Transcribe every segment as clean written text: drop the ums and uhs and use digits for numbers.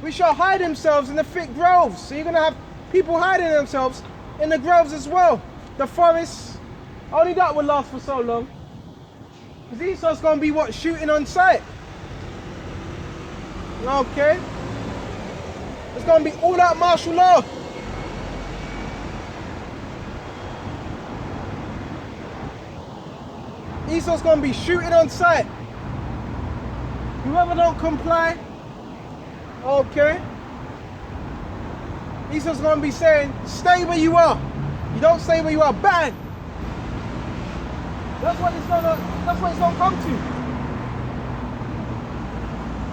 which shall hide themselves in the thick groves. So you're going to have people hiding themselves in the groves as well. The forests, only that will last for so long. Because Esau's going to be what? Shooting on sight. Okay. It's going to be all out martial law. Esau's going to be shooting on sight. Whoever don't comply, okay. Esau's going to be saying, stay where you are. You don't stay where you are, bang. That's what it's going to come to.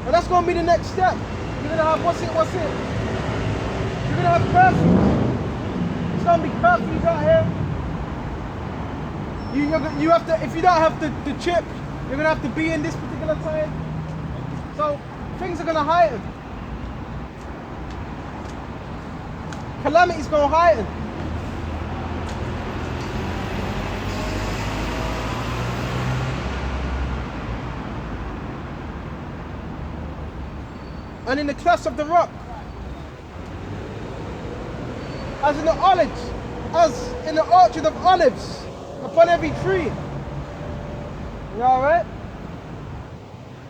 And that's going to be the next step. You're going to have, what's it? You're going to have curfews. It's going to be curfews out here. You have to, if you don't have the chip, you're going to have to be in this particular time. So things are going to heighten. Calamity's going to heighten. And in the clefts of the rock, as in the olives, as in the orchard of olives, upon every tree. You alright?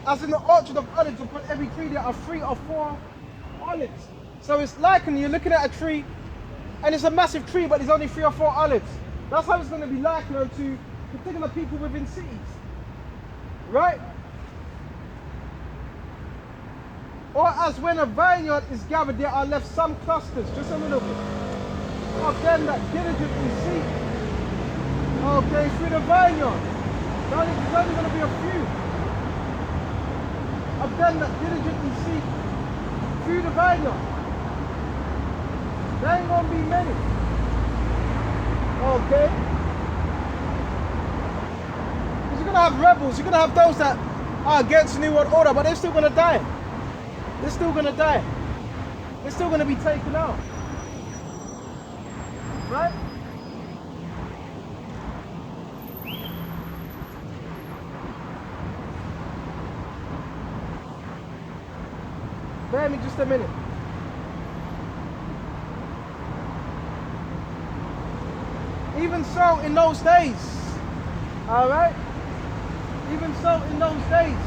As in the orchard of olives, upon every tree there are 3 or 4 olives. So it's like you're looking at a tree, and it's a massive tree, but there's only 3 or 4 olives. That's how it's going to be likened to particular people within cities. Right? Or as when a vineyard is gathered, there are left some clusters, just a little bit, of them that diligently seek. Okay, through the vineyard. There's only going to be a few of them that diligently seek through the vineyard. There ain't going to be many. Okay? Because you're going to have rebels, you're going to have those that are against the New World Order, but they're still going to die. They're still going to die. They're still going to be taken out. Right? Bear me just a minute. Even so in those days, alright? Even so in those days,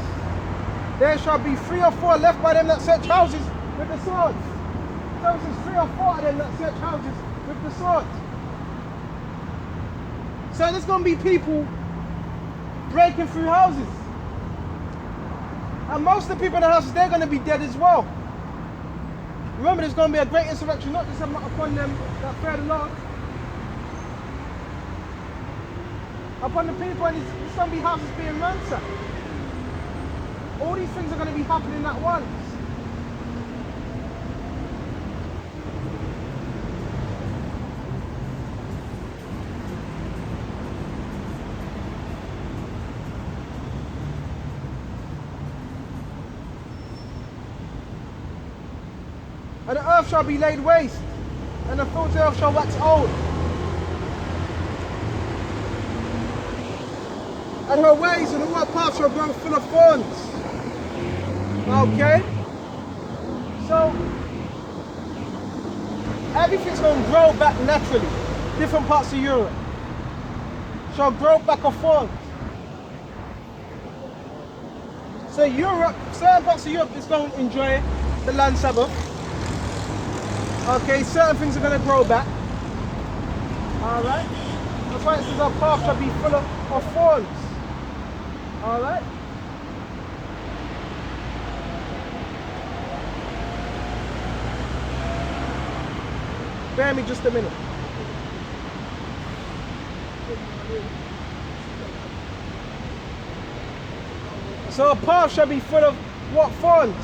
there shall be 3 or 4 left by them that search houses with the swords. So it says 3 or 4 of them that search houses with the sword. So there's going to be people breaking through houses. And most of the people in the houses, they're going to be dead as well. Remember, there's going to be a great insurrection, not just upon them that fear the Lord. Upon the people, and it's going to be houses being ransacked. All these things are going to be happening at once. And the earth shall be laid waste, and the fruits thereof shall wax old. And her ways and all her paths shall grow full of thorns. Okay? So, everything's going to grow back naturally. Different parts of Europe shall grow back of thorns. So Europe, certain parts of Europe is going to enjoy the land Sabbath. Okay, certain things are going to grow back. Alright? That's why it says our path shall be full of thorns. Alright? Bear me just a minute. So a path shall be full of what? Thorns.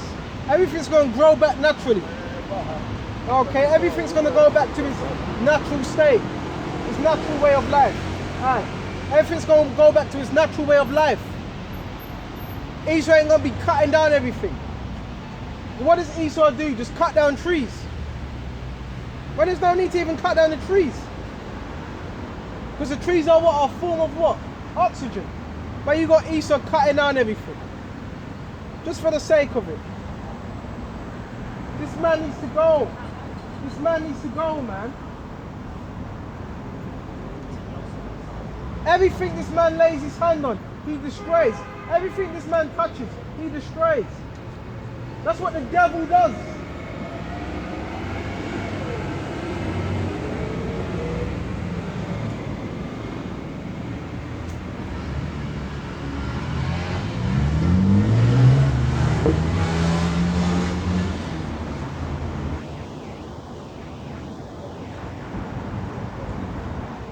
Everything's going to grow back naturally. Okay, everything's going to go back to its natural state, its natural way of life. Alright, everything's going to go back to its natural way of life. Esau ain't going to be cutting down everything. What does Esau do? Just cut down trees. Well, there's no need to even cut down the trees. Because the trees are what? A form of what? Oxygen. But you got Esau cutting down everything. Just for the sake of it. This man needs to go. This man needs to go, man. Everything this man lays his hand on, he destroys. Everything this man touches, he destroys. That's what the devil does.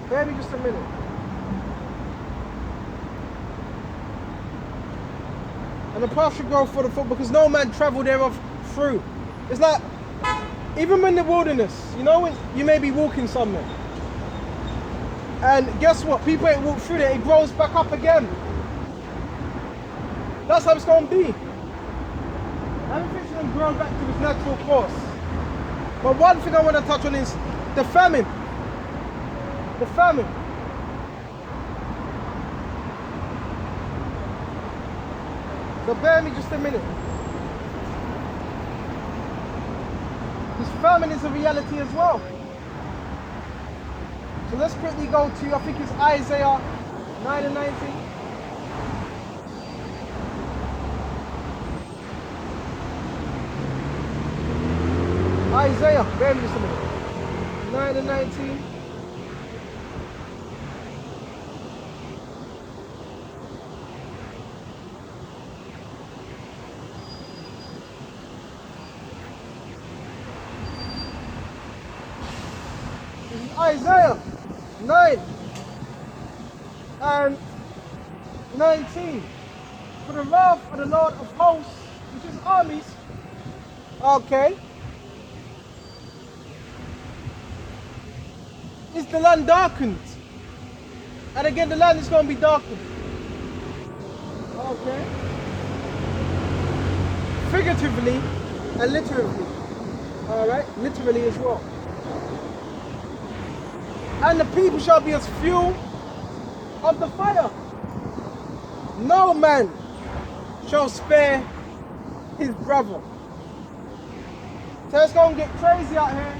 Bear me just a minute. And the path should go for the foot because no man travelled thereof through. It's like, even in the wilderness, you know when you may be walking somewhere. And guess what? People ain't walked through there, it grows back up again. That's how it's going to be. Everything's going to grow back to its natural course. But one thing I want to touch on is the famine. The famine. So bear me just a minute. This famine is a reality as well. So let's quickly go to, I think it's Isaiah 9 and 19. Isaiah, bear me just a minute. 9 and 19. Isaiah 9 and 19. For the wrath of the Lord of hosts, which is armies, okay, is the land darkened. And again, the land is going to be darkened. Okay. Figuratively and literally. Alright, literally as well. And the people shall be as fuel of the fire. No man shall spare his brother. So it's going to get crazy out here.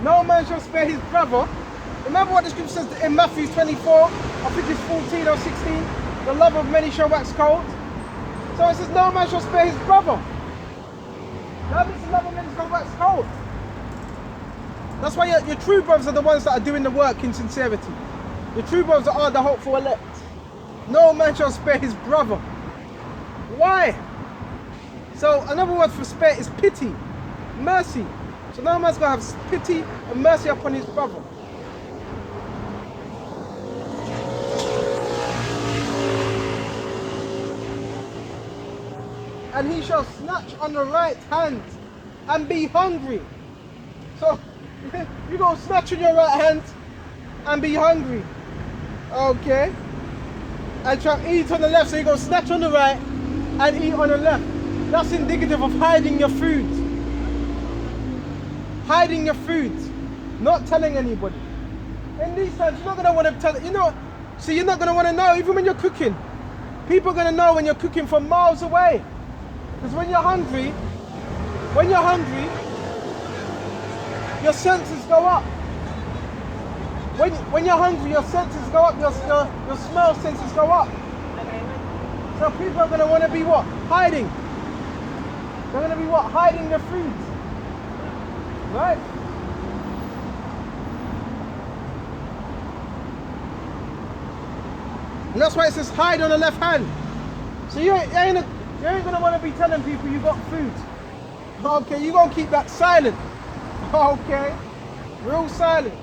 No man shall spare his brother. Remember what the scripture says in Matthew 24, I think it's 14 or 16. The love of many shall wax cold. So it says no man shall spare his brother. That means the love of many shall wax cold. That's why your true brothers are the ones that are doing the work in sincerity. The true brothers are the hopeful elect. No man shall spare his brother. Why? So another word for spare is pity, mercy. So no man's going to have pity and mercy upon his brother. And he shall snatch on the right hand and be hungry. So you're going to snatch on your right hand and be hungry. Okay. And try to eat on the left. So you're going to snatch on the right and eat on the left. That's indicative of hiding your food. Hiding your food. Not telling anybody. In these times, you're not going to want to tell, you know, so you're not going to want to know, even when you're cooking. People are going to know when you're cooking from miles away. Because when you're hungry, your senses go up. When you're hungry, your senses go up, your smell senses go up. So people are going to want to be what? Hiding. They're going to be what? Hiding their food. Right? And that's why it says hide on the left hand. So you ain't going to want to be telling people you got food. Okay, you're going to keep that silent. Okay, real silent.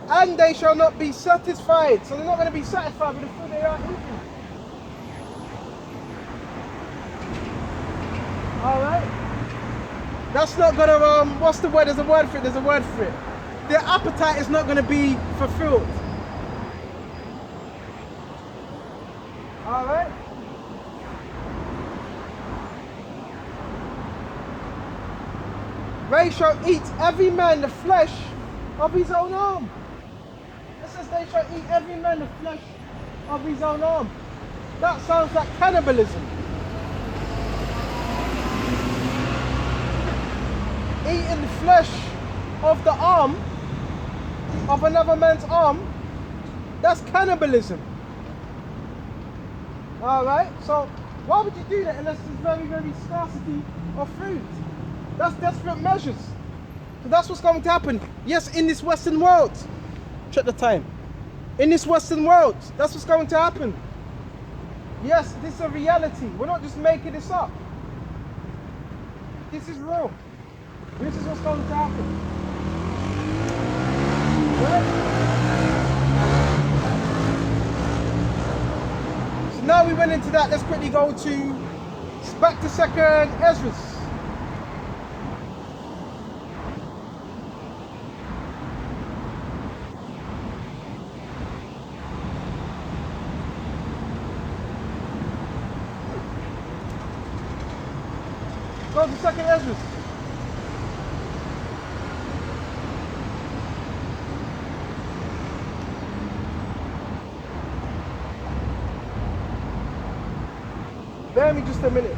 And they shall not be satisfied. So they're not going to be satisfied with the food they are eating. Alright? That's not going to, what's the word? There's a word for it. There's a word for it. Their appetite is not going to be fulfilled. Alright? They shall eat every man the flesh of his own arm. It says they shall eat every man the flesh of his own arm. That sounds like cannibalism. eating the flesh of the arm, of another man's arm, that's cannibalism. Alright, so why would you do that unless there's very, very scarcity of food? That's desperate measures. So that's what's going to happen. Yes, in this Western world. Check the time. In this Western world, that's what's going to happen. Yes, this is a reality. We're not just making this up. This is real. This is what's going to happen. Right? So now we went into that. Let's quickly go to back to 2nd Ezra. Go to 2nd Ezra. Bear me just a minute.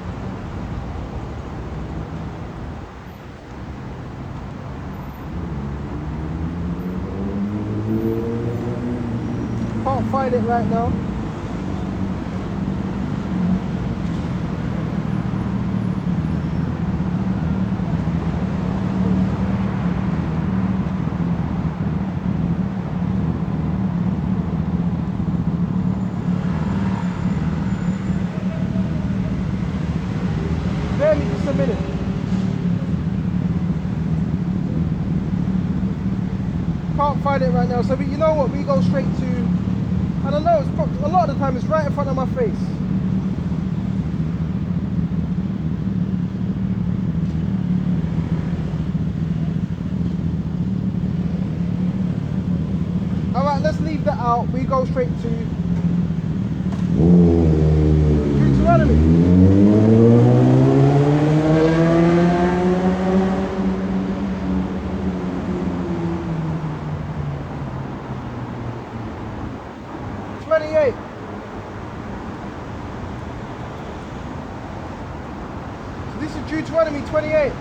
Can't find it right now. Bear me just a minute. Can't find it right now. So you know what? We go straight to, I don't know, it's a lot of the time it's right in front of my face. Alright, let's leave that out. We go straight to Deuteronomy. Deuteronomy 28.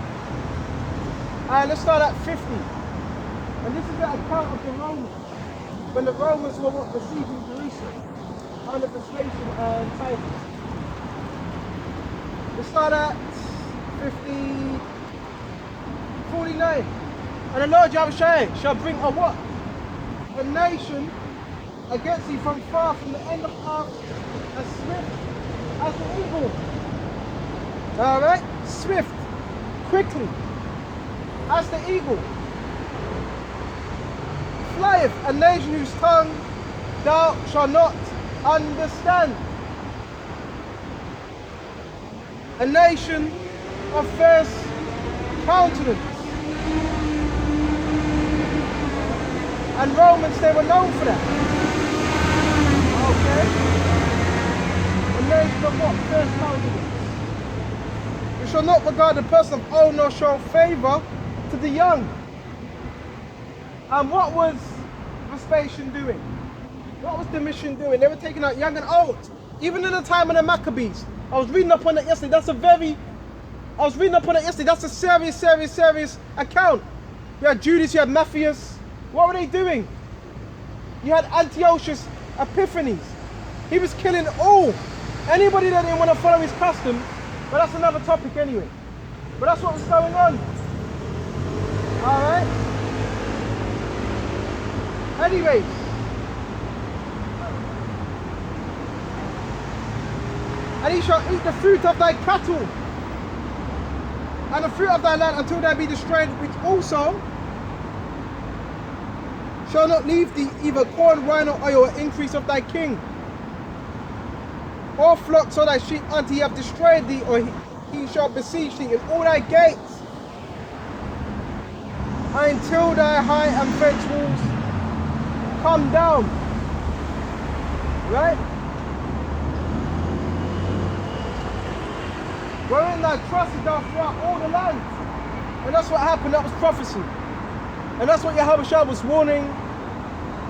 And let's start at 50. And this is the account of the Romans. When the Romans were besieging Jerusalem under persuasion and Titus. Let's start at 49. And the Lord Yahushua shall bring a what? A nation against thee from far, from the end of earth, as swift as the eagle. Alright? Swift, quickly, as the eagle. Flieth, a nation whose tongue thou shalt not understand. A nation of fierce countenance. And Romans, they were known for that. Okay? A nation of what? Fierce countenance. We shall not regard the person of old, nor show favour to the young. And what was Vespasian doing? What was Domitian doing? They were taking out young and old. Even in the time of the Maccabees. I was reading up on that yesterday. That's a serious account. You had Judas, you had Matthias. What were they doing? You had Antiochus Epiphanes. He was killing all. Anybody that didn't want to follow his custom. But that's another topic anyway. But that's what was going on. Alright? Anyways. And he shall eat the fruit of thy cattle and the fruit of thy land until they be destroyed, which also shall not leave thee either corn, wine, or oil, or increase of thy king. Or flocks or thy sheep until he have destroyed thee, or he shall besiege thee in all thy gates, until thy high and fenced walls come down. Right? Wherein thy trust is thou throughout all the land. And that's what happened, that was prophecy. And that's what Yahushua was warning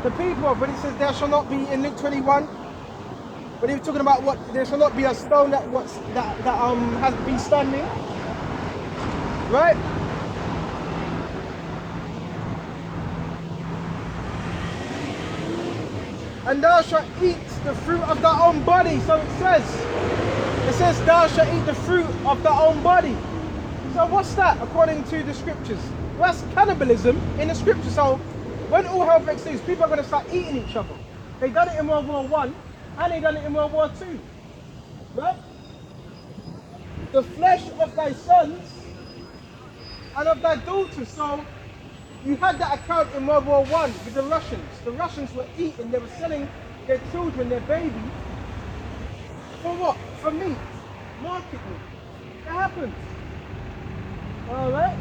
the people of when he says there shall not be, in Luke 21, when he was talking about what there shall not be a stone that has been standing. Right? And thou shalt eat the fruit of thy own body. So it says thou shalt eat the fruit of thy own body. So what's that according to the scriptures? Well, that's cannibalism in the scriptures. So when all hell breaks loose, people are going to start eating each other. They done it in World War I and they done it in World War II. Right? The flesh of thy sons and of thy daughters. So you had that account in World War I with the Russians. The Russians were eating, they were selling their children, their babies, for what? For meat, market meat. That happened. Alright?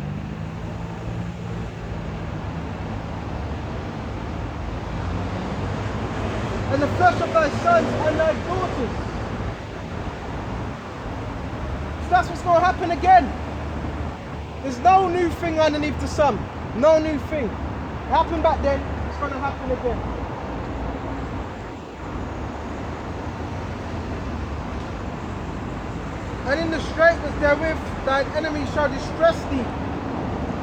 And the flesh of thy sons and thy daughters. So that's what's going to happen again. There's no new thing underneath the sun. No new thing. It happened back then, it's going to happen again. And in the straightness therewith, thine enemy shall distress thee.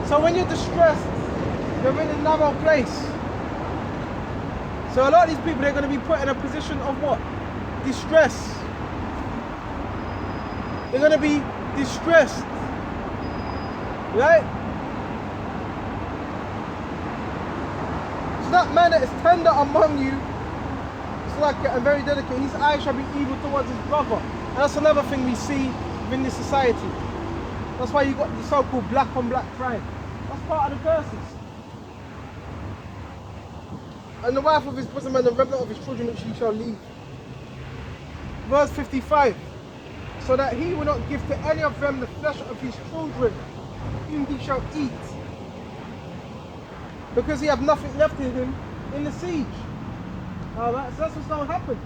So when you're distressed, you're in a narrow place. So a lot of these people, they're going to be put in a position of what? Distress. They're going to be distressed. Right? So that man that is tender among you, it's like and very delicate, his eyes shall be evil towards his brother. And that's another thing we see within this society. That's why you got the so-called black on black crime. That's part of the curses. And the wife of his bosom and the remnant of his children which he shall leave. Verse 55. So that he will not give to any of them the flesh of his children, whom he shall eat. Because he have nothing left in him in the siege. Alright, so that's what's going to happen.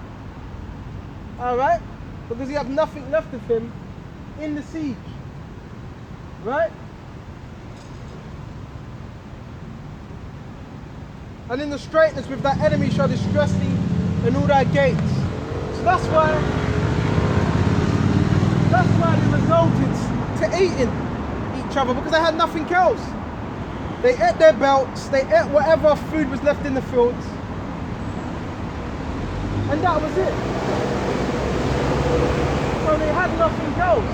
Alright? Because he have nothing left of him in the siege. Right? And in the straightness with thy enemy shall distress thee in all thy gates. So that's why they resulted to eating each other, because they had nothing else. They ate their belts, they ate whatever food was left in the fields, and that was it. So they had nothing else.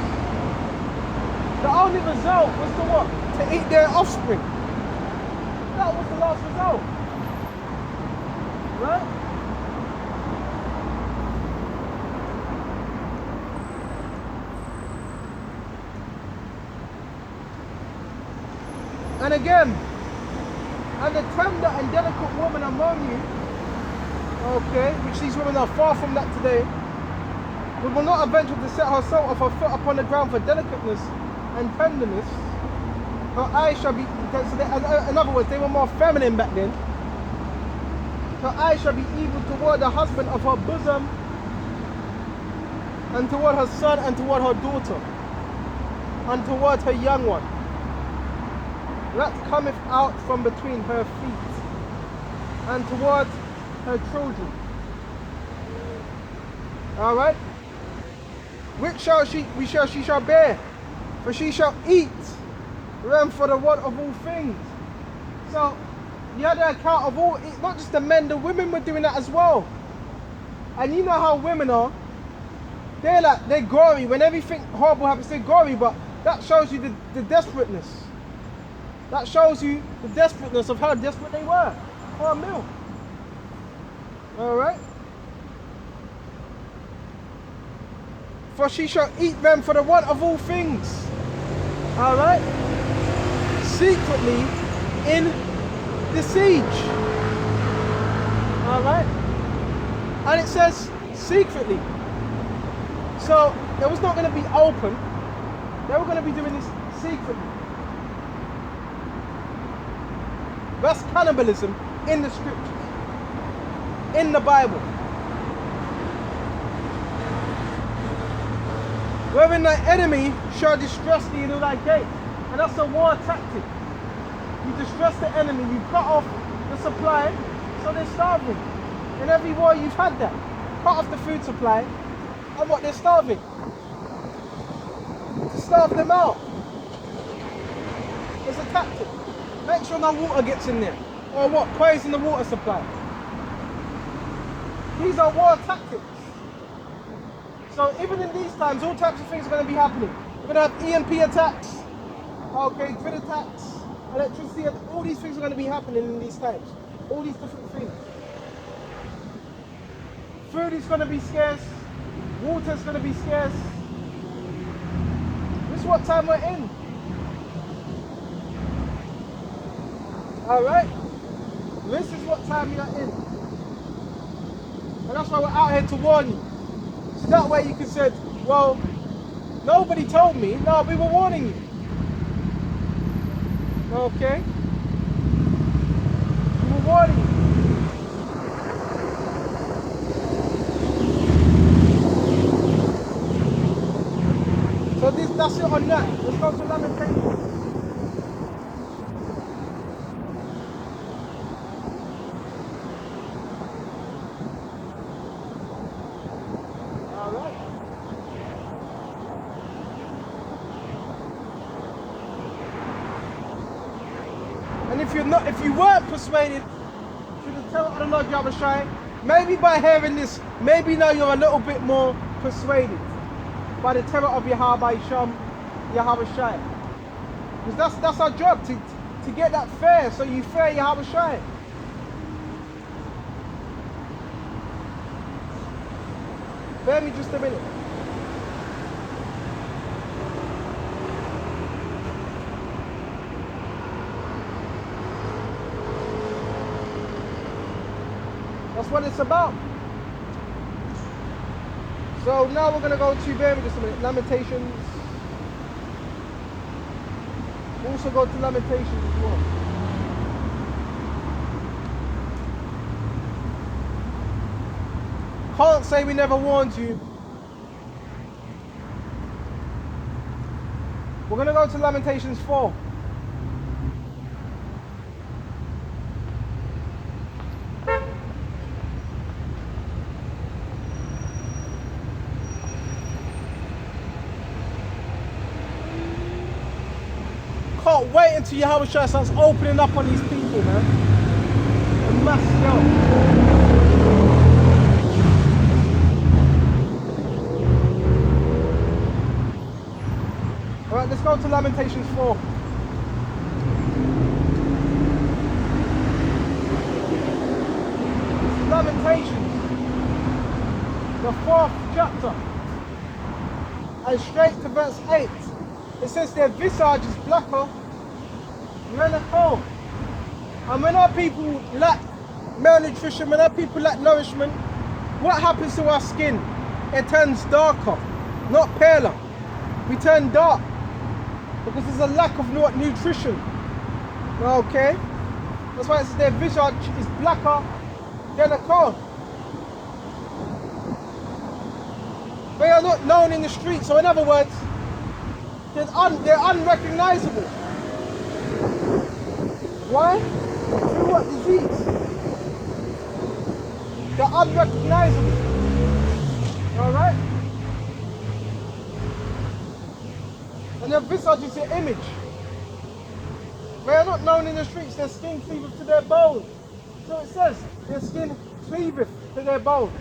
The only result was to what? To eat their offspring. That was the last result. Right? And again, and the tender and delicate woman among you, okay, which these women are far from that today, will not venture to set her sole of her foot upon the ground for delicateness and tenderness. Her eyes shall be, so in other words, they were more feminine back then. Her eyes shall be evil toward the husband of her bosom, and toward her son, and toward her daughter, and toward her young one, that cometh out from between her feet, and toward her children. Alright? Which she shall bear, for she shall eat them for the want of all things. So you had an account of all, not just the men, the women were doing that as well. And you know how women are. They're gory. When everything horrible happens, they're gory, but that shows you the desperateness. That shows you the desperateness of how desperate they were for a meal. Alright? For she shall eat them for the want of all things. Alright? Secretly in the siege. Alright? And it says secretly. So it was not going to be open. They were going to be doing this secretly. That's cannibalism in the scriptures, in the Bible. Wherein thy enemy shall distress thee in all thy gates. And that's a war tactic. You distress the enemy, you cut off the supply, so they're starving. In every war you've had that. Cut off the food supply, and what, they're starving. To starve them out. It's a tactic. Make sure no water gets in there. Or what? Poison the water supply. These are war tactics. So even in these times, all types of things are going to be happening. We're going to have EMP attacks, okay, grid attacks, electricity, all these things are going to be happening in these times. All these different things. Food is going to be scarce. Water is going to be scarce. This is what time we're in. Alright? This is what time we are in. And that's why we're out here to warn you. So that way you can say, well, nobody told me. No, we were warning you. Okay? We were warning you. So that's it on that. Let's go to Lamentations. Alright. And if you weren't persuaded to the tell of the Lord Yahweh Shai, maybe by hearing this, maybe now you're a little bit more persuaded by the terror of Yahweh Shai. Because that's our job, to get that fair, so you fear Yahweh Shai. Bear me just a minute. That's what it's about. So now we're going to go to, bear me just a minute, Lamentations. We'll also go to Lamentations as well. Can't say we never warned you. We're going to go to Lamentations 4. Can't wait until Yahweh Shai starts opening up on these people, man. A mass Alright, let's go to Lamentations 4. Lamentations, the 4th chapter, and straight to verse 8. It says their visage is blacker than a coal. And when our people lack malnutrition, when our people lack nourishment, what happens to our skin? It turns darker, not paler. We turn dark because there's a lack of nutrition. Okay? That's why it says their visage is blacker than a coal. They are not known in the streets, so in other words, they're unrecognizable. Why? Through what disease? They're unrecognizable. Alright? And their visage is their image. They are not known in the streets, their skin cleaveth to their bones. So it says, their skin cleaveth to their bones.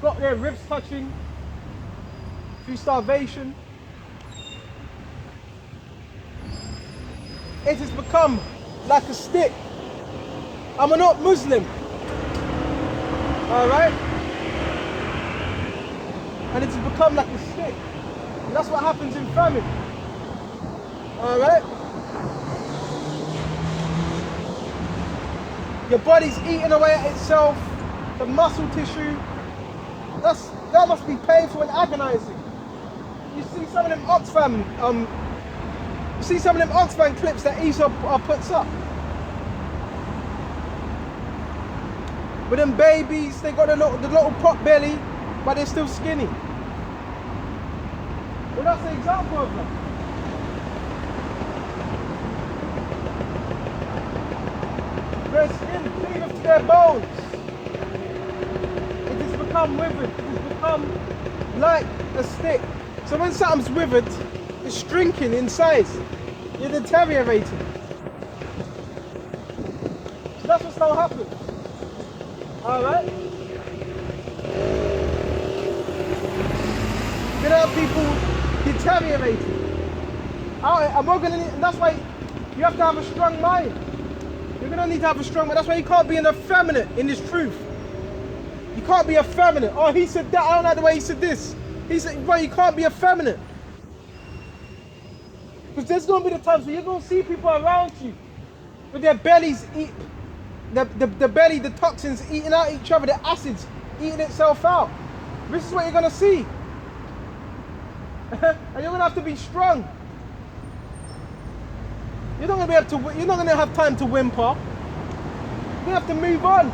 Got their ribs touching through starvation. It has become like a stick. And we're not Muslim. Alright? And it has become like a stick. And that's what happens in famine. Alright? Your body's eating away at itself, the muscle tissue. That must be painful and agonizing. You see some of them Oxfam, you see some of them Oxfam clips that Esau puts up. With them babies, they got the little pot belly, but they're still skinny. Well, that's an example of that. Their skin cleaveth to their bones. It has become withered. It has become like a stick. So when something's withered, it's shrinking in size. You're deteriorating. So that's what's now happening. Alright? You know, people deteriorating. And we're gonna need, and that's why you have to have a strong mind. You're gonna need to have a strong mind. That's why you can't be an effeminate in this truth. You can't be effeminate. Oh, he said that. I don't like the way he said this. He said, bro, you can't be effeminate. Because there's gonna be the times where you're gonna see people around you with their bellies eat, the belly, the toxins eating out each other, the acids eating itself out. This is what you're gonna see. And you're gonna have to be strong. You're not gonna be able to. You're not gonna have time to whimper. You're gonna have to move on.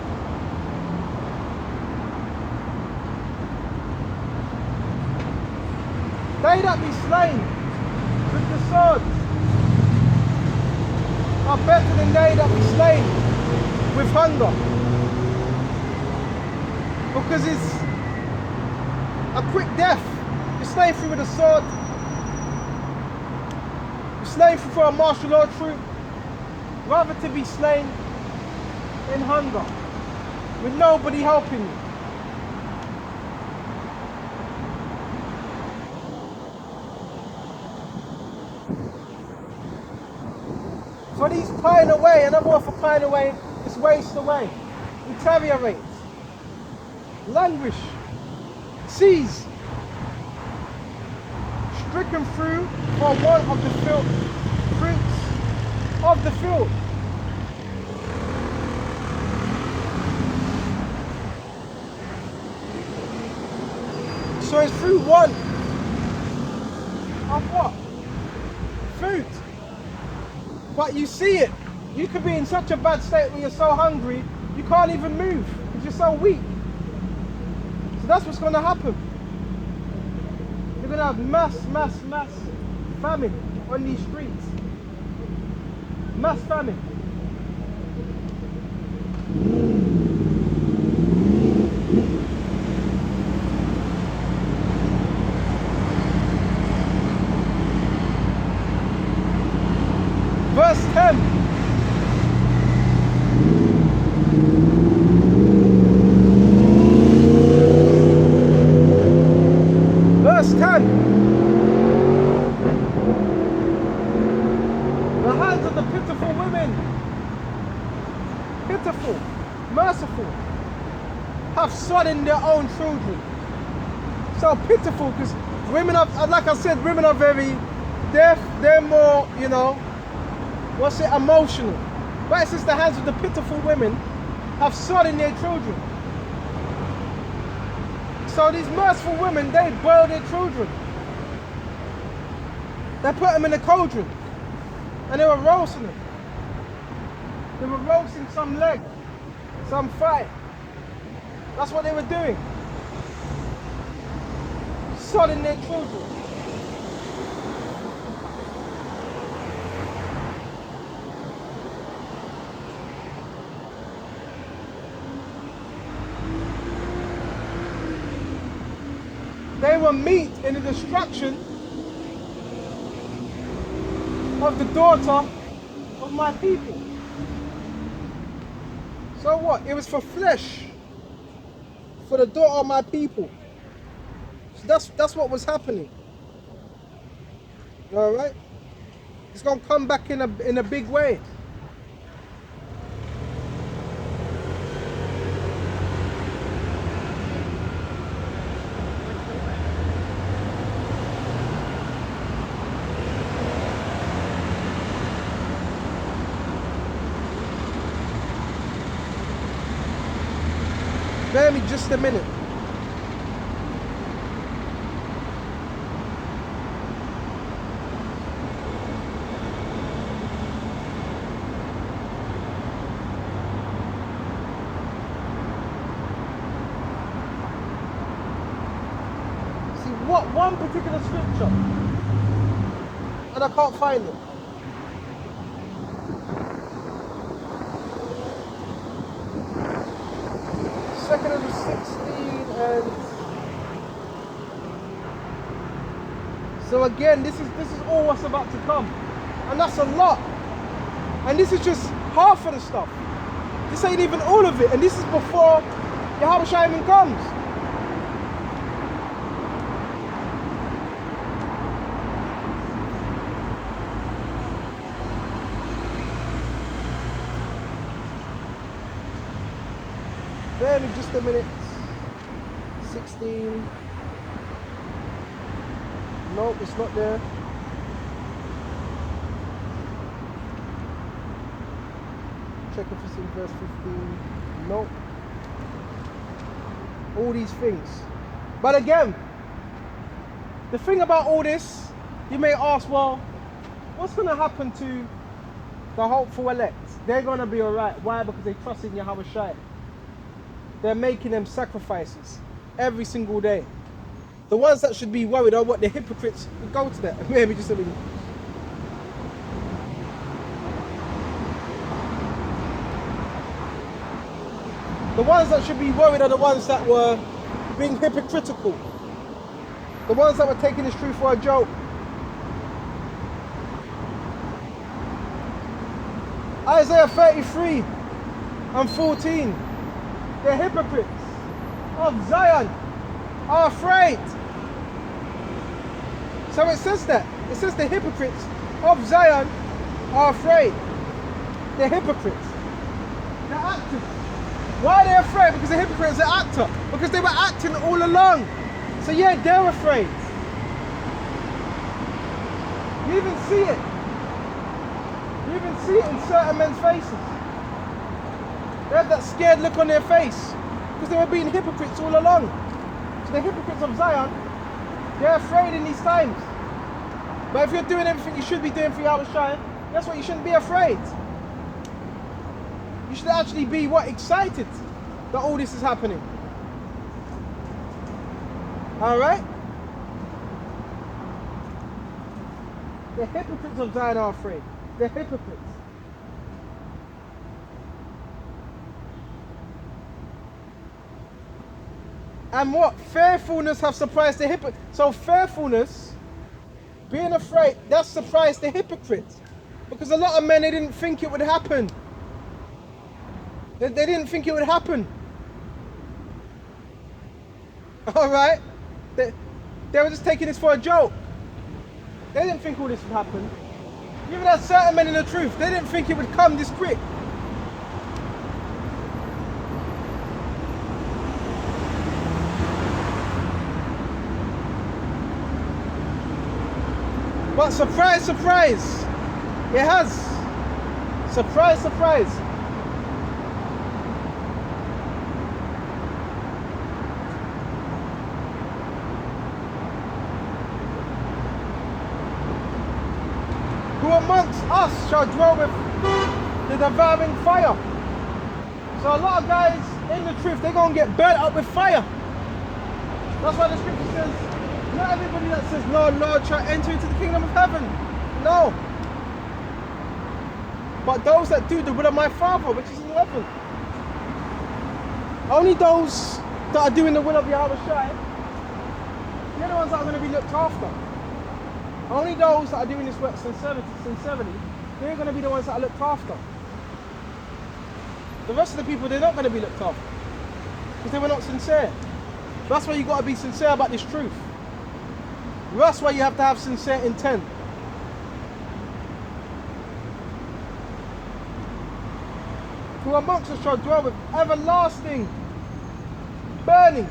They that be slain with the swords are better than they that be slain with hunger. Because it's a quick death. You're slain through with a sword. You're slain through for a martial law troop. Rather to be slain in hunger with nobody helping you. So these pine away, another word for pine away is waste away, deteriorate, languish, seize, stricken through for want of the fruits of the field. So it's through want of what? Food. But you see it. You could be in such a bad state where you're so hungry, you can't even move because you're so weak. So that's what's going to happen. You're going to have mass famine on these streets. Mass famine. Verse 10. Verse 10. The hands of the pitiful women, pitiful, merciful, have sodden their own children. So pitiful because women are, like I said, women are very, they're more, you know, what's it, emotional. But it says the hands of the pitiful women have sodden their children. So these merciful women, they boil their children. They put them in a cauldron and they were roasting them. They were roasting some leg, some thigh. That's what they were doing. Sodding their children. They were meat in the destruction of the daughter of my people. So what? It was for flesh, for the daughter of my people. So that's what was happening. All right? It's going to come back in a big way. Bear me just a minute. See, what one particular scripture, and I can't find it. Second of the 16 and so again this is all what's about to come, and that's a lot, and this is just half of the stuff. This ain't even all of it, and this is before Yahweh Shai even comes. Bear me just a minute. 16. Nope, it's not there. Check if it's in verse 15. Nope. All these things. But again, the thing about all this, you may ask, well, what's going to happen to the hopeful elect? They're going to be alright. Why? Because they trust in Yahweh Shai. They're making them sacrifices every single day. The ones that should be worried are what the hypocrites. We'll go to that. Maybe just a minute. The ones that should be worried are the ones that were being hypocritical. The ones that were taking this truth for a joke. Isaiah 33 and 14. The hypocrites of Zion are afraid. So it says that. It says the hypocrites of Zion are afraid. The hypocrites. The actors. Why are they afraid? Because the hypocrites are actor. Because they were acting all along. So yeah, they're afraid. You even see it. You even see it in certain men's faces. They have that scared look on their face. Because they were being hypocrites all along. So the hypocrites of Zion, they're afraid in these times. But if you're doing everything you should be doing for Yahweh Shai, that's what you shouldn't be afraid. You should actually be what? Excited that all this is happening. Alright? The hypocrites of Zion are afraid. The hypocrites. And what? Fearfulness have surprised the hypocrite. So fearfulness, being afraid, that's surprised the hypocrite. Because a lot of men, they didn't think it would happen. They didn't think it would happen. Alright? They were just taking this for a joke. They didn't think all this would happen. Even as certain men in the truth, they didn't think it would come this quick. But surprise, surprise, it has. Surprise, surprise. Who amongst us shall dwell with the devouring fire? So a lot of guys in the truth, they're going to get burnt up with fire. That's why the scripture says, not everybody that says, Lord, Lord, shall enter into the kingdom of heaven. No. But those that do the will of my Father, which is in heaven. Only those that are doing the will of Yahweh Shai, they're the ones that are going to be looked after. Only those that are doing this work sincerely, they're going to be the ones that are looked after. The rest of the people, they're not going to be looked after. Because they were not sincere. That's why you've got to be sincere about this truth. That's why you have to have sincere intent. Who amongst us shall dwell with everlasting burnings.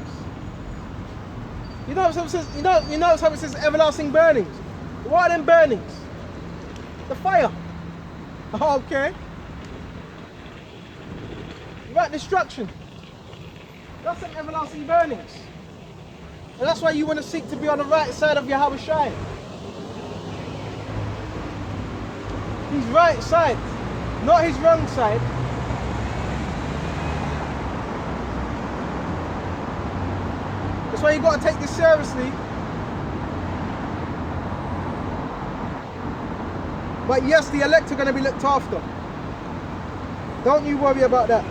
You know how it says, you know how it says everlasting burnings? What are them burnings? The fire. Okay. Right, destruction. That's them everlasting burnings. And that's why you want to seek to be on the right side of Yahweh Shai. His right side, not his wrong side. That's why you got to take this seriously. But yes, the elect are going to be looked after. Don't you worry about that.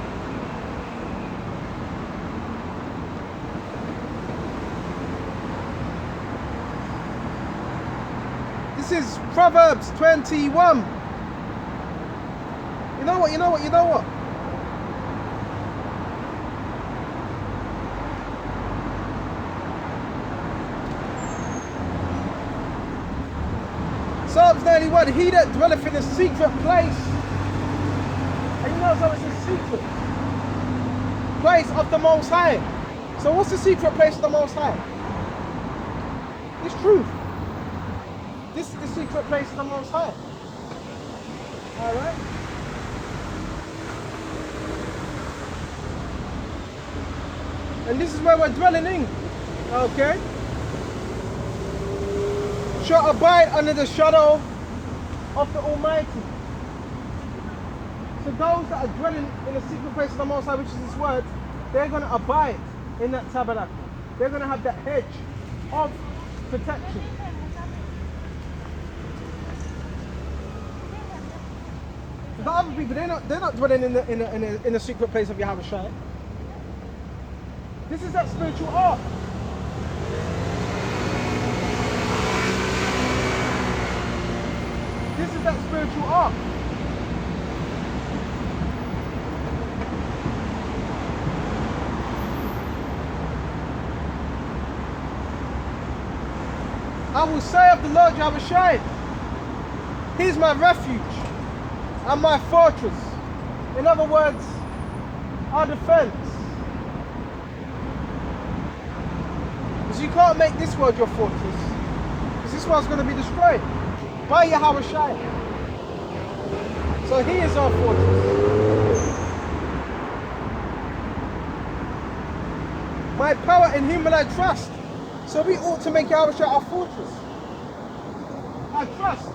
This is Proverbs 21. You know what? 31, he that dwelleth in a secret place. And you know, so it's a secret place of the Most High. So what's the secret place of the Most High? It's truth. This is the secret place of the Most High. Alright? And this is where we're dwelling in. Okay? Shall abide under the shadow of the Almighty. So those that are dwelling in the secret place of the Most High, which is His word, they're going to abide in that tabernacle. They're going to have that hedge of protection. The other people, they're not dwelling in the secret place of Yahweh Shai. This is that spiritual ark. This is that spiritual ark. I will say of the Lord Yahweh Shai, He's my refuge and my fortress. In other words, our defense. Because you can't make this world your fortress, because this world's going to be destroyed by Yahweh Shai. So He is our fortress. My power, in Him will I trust. So we ought to make Yahweh Shai our fortress. Our trust.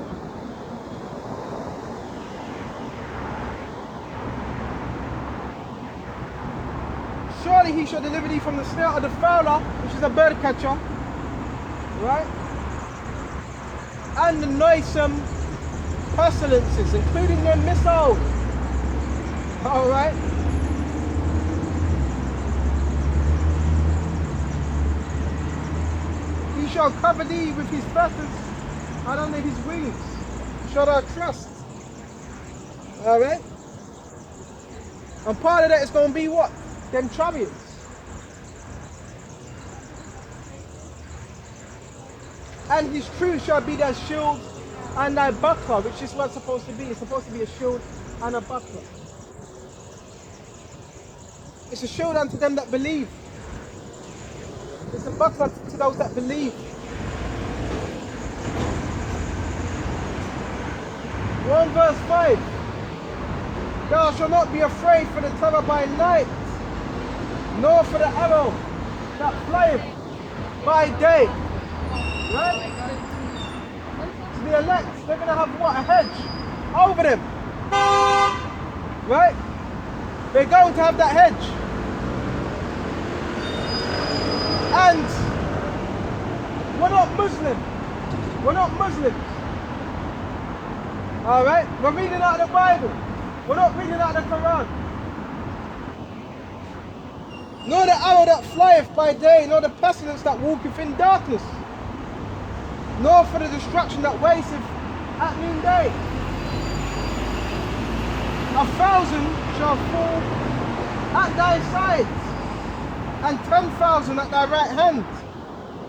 Surely He shall deliver thee from the snare of the fowler, which is a bird catcher, right? And the noisome pestilences, including the missile. All right. He shall cover thee with His feathers, and under His wings shall thou trust. All right. And part of that is going to be what? Them chariots. And His truth shall be thy shield and thy buckler, which is what it's supposed to be. It's supposed to be a shield and a buckler. It's a shield unto them that believe. It's a buckler to those that believe. 1 verse 5. Thou shalt not be afraid for the terror by night, nor for the arrow that flieth by day. Right? So the elect, they're going to have what? A hedge over them. Right? They're going to have that hedge. And we're not Muslim. We're not Muslims. Alright? We're reading out of the Bible. We're not reading out of the Quran. Nor the arrow that flieth by day, nor the pestilence that walketh in darkness, nor for the destruction that wasteth at noonday. 1,000 shall fall at thy sides, and 10,000 at thy right hand,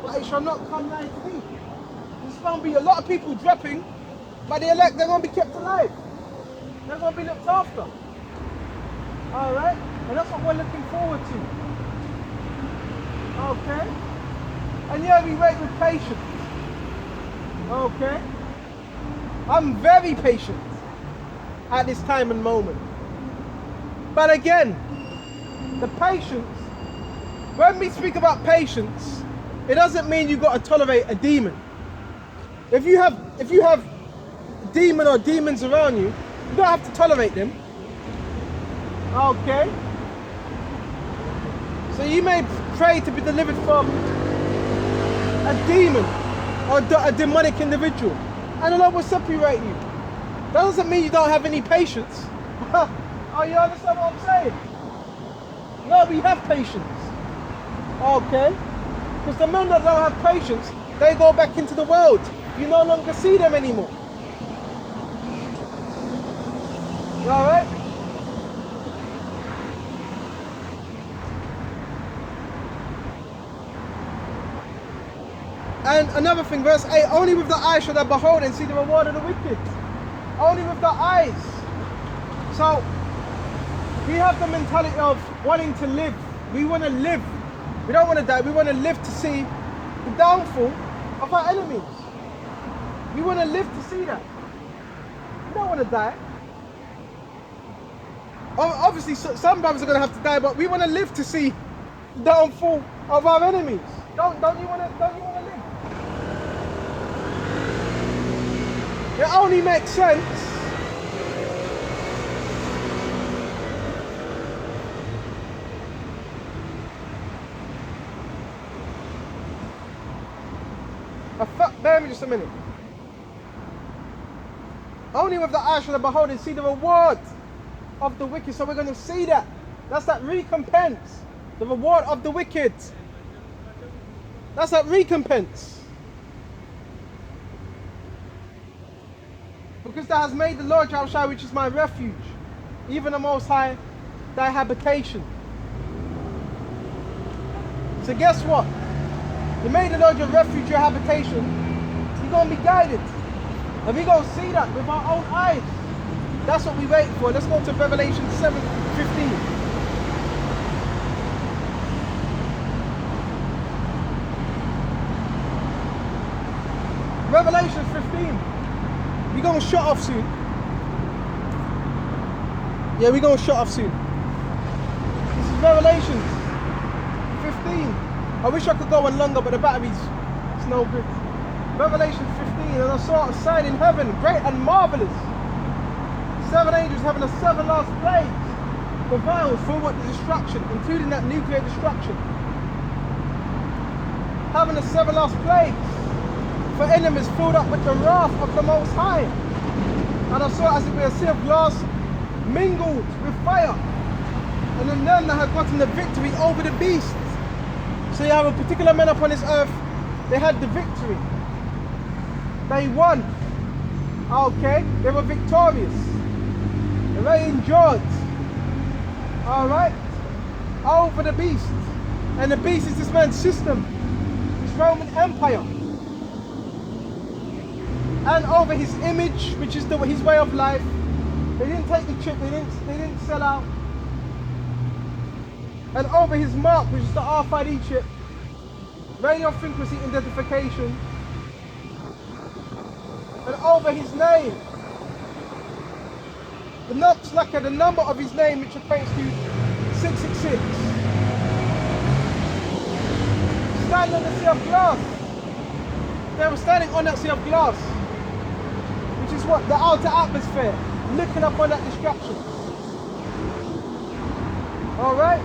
but it shall not come nigh to thee. There's going to be a lot of people dropping, but the elect, they're going to be kept alive. They're going to be looked after. Alright? And that's what we're looking forward to. Okay? And yeah, we wait with patience. Okay? I'm very patient at this time and moment. But again, the patience, when we speak about patience, it doesn't mean you've got to tolerate a demon. If you have a demon or demons around you, you don't have to tolerate them. Okay? So you may pray to be delivered from a demon or a demonic individual, and the Lord will separate you. That doesn't mean you don't have any patience. Oh, you understand what I'm saying? No, we have patience. Okay? Because the men that don't have patience, they go back into the world. You no longer see them anymore. Alright? And another thing, verse 8, only with the eyes shall they behold and see the reward of the wicked. Only with the eyes. So, we have the mentality of wanting to live. We want to live. We don't want to die. We want to live to see the downfall of our enemies. We want to live to see that. We don't want to die. Obviously, some brothers are going to have to die, but we want to live to see the downfall of our enemies. Don't you want to live? It only makes sense bear me just a minute. Only with the eyes shall they behold and see the reward of the wicked. So we're going to see that. That's that recompense. The reward of the wicked. That's that recompense. Because thou hast made the Lord Yahushua, which is my refuge, even the Most High, thy habitation. So guess what? You made the Lord your refuge, your habitation. You're going to be guided. And we're going to see that with our own eyes. That's what we wait for. Let's go to Revelation 7:15. Revelation 15. We're going to shut off soon. Yeah, we're going to shut off soon. This is Revelation 15. I wish I could go on longer, but the battery's no good. Revelation 15, and I saw a sign in heaven, great and marvelous. 7 angels having the 7 last plagues, the vials for what the destruction, including that nuclear destruction. Having the 7 last plagues, for enemies filled up with the wrath of the Most High. And I saw as it were a sea of glass mingled with fire. And then them that had gotten the victory over the beast. So you have a particular men upon this earth, they had the victory. They won. Okay, they were victorious. They endured. Alright? Over the beast. And the beast is this man's system. This Roman Empire. And over his image, which is his way of life. They didn't take the chip, they didn't sell out. And over his mark, which is the RFID chip. Radio frequency identification. And over his name. The number of his name, which equates to 666. Standing on the sea of glass. They were standing on that sea of glass. Which is what? The outer atmosphere. Looking up on that destruction. Alright?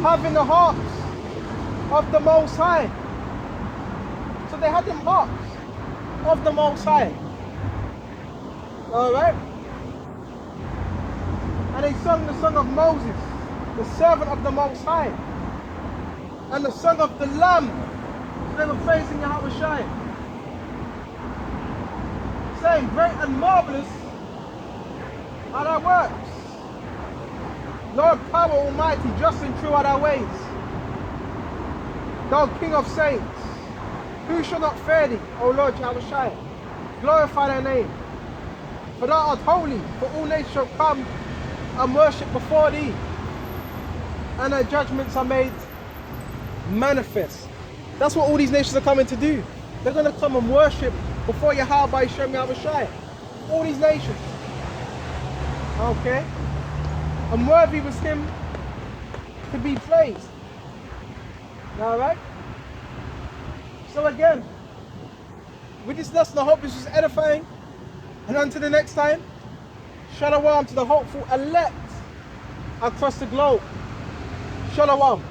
Having the harps of the Most High. So they had them harps of the Most High. Alright? And they sung the song of Moses, the servant of the Most High. And the song of the Lamb. So they were praising Yahushua. Saying, great and marvelous are thy works. Lord power almighty, just and true are thy ways. Thou King of saints, who shall not fear thee, O Lord Yahushua? Glorify thy name. For thou art holy, for all nations shall come and worship before thee. And thy judgments are made manifest. That's what all these nations are coming to do. They're going to come and worship before Yahweh Shem Yahushua. All these nations. Okay? And worthy was him to be praised. Alright? So again, with this lesson, I hope this was edifying. And until the next time, Shalom to the hopeful elect across the globe. Shalom.